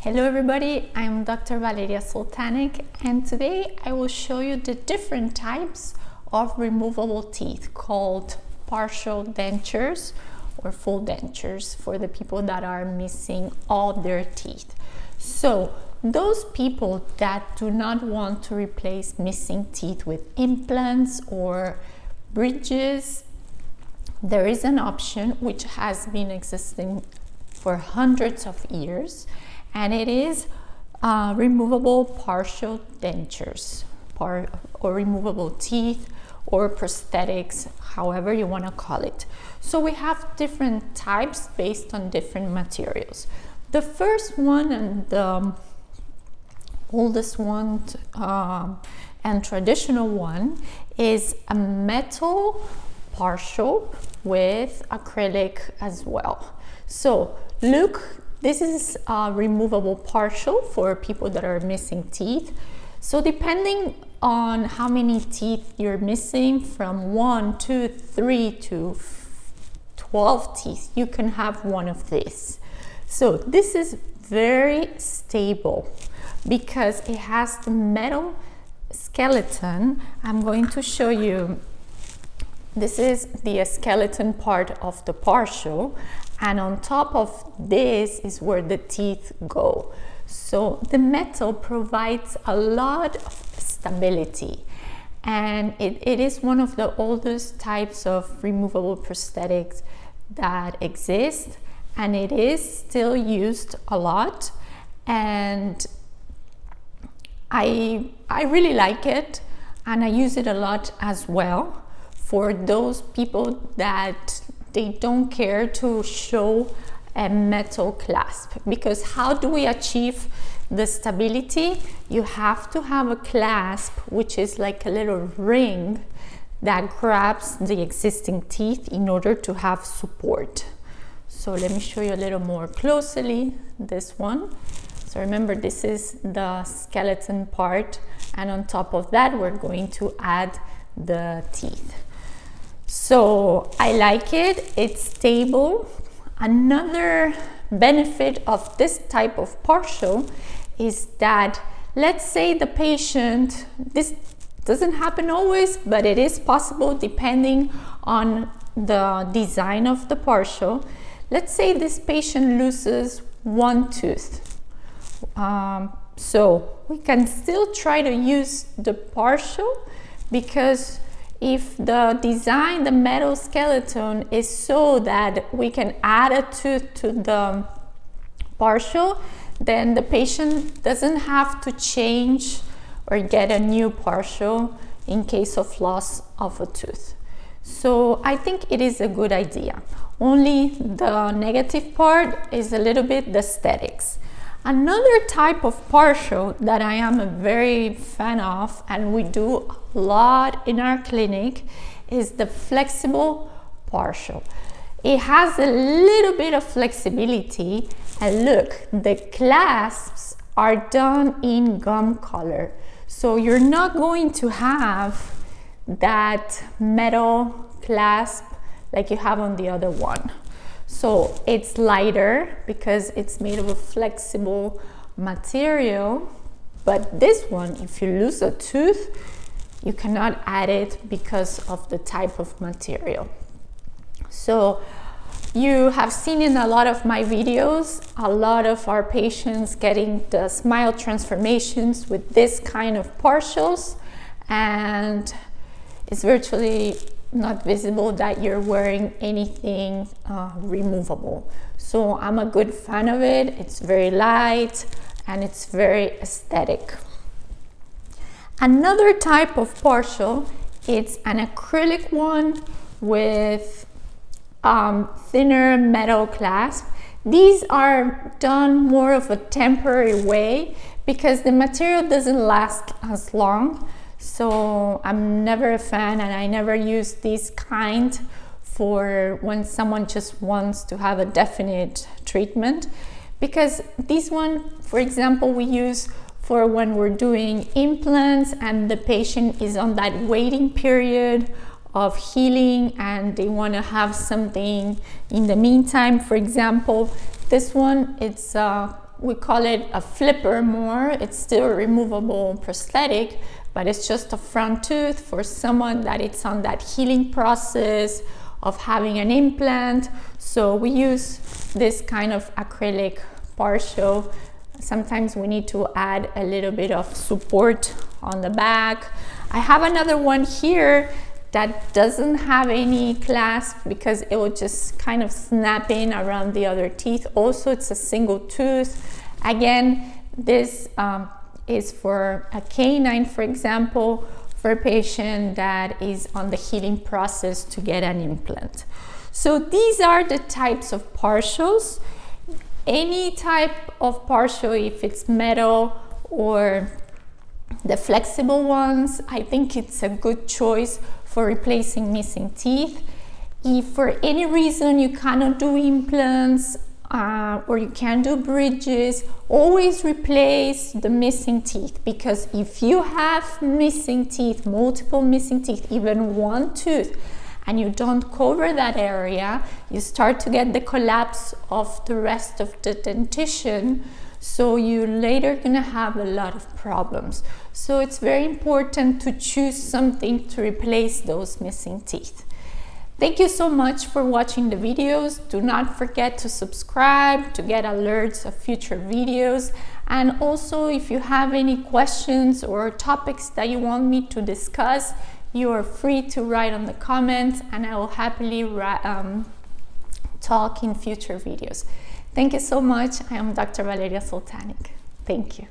Hello everybody, I'm Dr. Valeria Soltanik, and today I will show you the different types of removable teeth called partial dentures or full dentures for the people that are missing all their teeth. So those people that do not want to replace missing teeth with implants or bridges, there is an option which has been existing for hundreds of years, and it is removable partial dentures or removable teeth or prosthetics, however you want to call it. So we have different types based on different materials. The first one and the oldest one and traditional one is a metal partial with acrylic as well. So look, this is a removable partial for people that are missing teeth. So depending on how many teeth you're missing, from 1, 2, 3 to 12 teeth, you can have one of these. So this is very stable because it has the metal skeleton. I'm going to show you. This is the skeleton part of the partial, and on top of this is where the teeth go. So the metal provides a lot of stability, and it is one of the oldest types of removable prosthetics that exist, and it is still used a lot, and I really like it, and I use it a lot as well for those people that they don't care to show a metal clasp. Because how do we achieve the stability? You have to have a clasp which is like a little ring that grabs the existing teeth in order to have support. So let me show you a little more closely this one. So remember, this is the skeleton part, and on top of that we're going to add the teeth. So I like it, it's stable. Another benefit of this type of partial is that, let's say the patient, this doesn't happen always, but it is possible depending on the design of the partial. Let's say this patient loses one tooth. So we can still try to use the partial, because if the design, the metal skeleton is so that we can add a tooth to the partial, then the patient doesn't have to change or get a new partial in case of loss of a tooth. So I think it is a good idea. Only the negative part is a little bit the aesthetics. Another type of partial that I am a very fan of, and we do a lot in our clinic, is the flexible partial. It has a little bit of flexibility, and look, the clasps are done in gum color. So you're not going to have that metal clasp like you have on the other one. So it's lighter because it's made of a flexible material, but this one, if you lose a tooth, you cannot add it because of the type of material. So you have seen in a lot of my videos, a lot of our patients getting the smile transformations with this kind of partials, and it's virtually not visible that you're wearing anything removable. So I'm a good fan of it. It's very light and it's very aesthetic. Another type of partial, it's an acrylic one with thinner metal clasp. These are done more of a temporary way because the material doesn't last as long. So I'm never a fan, and I never use this kind for when someone just wants to have a definite treatment, because this one, for example, we use for when we're doing implants and the patient is on that waiting period of healing and they want to have something in the meantime. For example, this one, it's we call it a flipper more. It's still a removable prosthetic, but it's just a front tooth for someone that it's on that healing process of having an implant. So we use this kind of acrylic partial. Sometimes we need to add a little bit of support on the back. I have another one here that doesn't have any clasp because it will just kind of snap in around the other teeth. Also, it's a single tooth. Again, this is for a canine, for example, for a patient that is on the healing process to get an implant. So these are the types of partials. Any type of partial, if it's metal or the flexible ones, I think it's a good choice for replacing missing teeth. If for any reason you cannot do implants or you can't do bridges, always replace the missing teeth, because if you have missing teeth, multiple missing teeth, even one tooth, and you don't cover that area, you start to get the collapse of the rest of the dentition. So you're later gonna have a lot of problems. So it's very important to choose something to replace those missing teeth. Thank you so much for watching the videos. Do not forget to subscribe to get alerts of future videos. And also, if you have any questions or topics that you want me to discuss, you are free to write on the comments, and I will happily talk in future videos. Thank you so much. I am Dr. Valeria Soltanik. Thank you.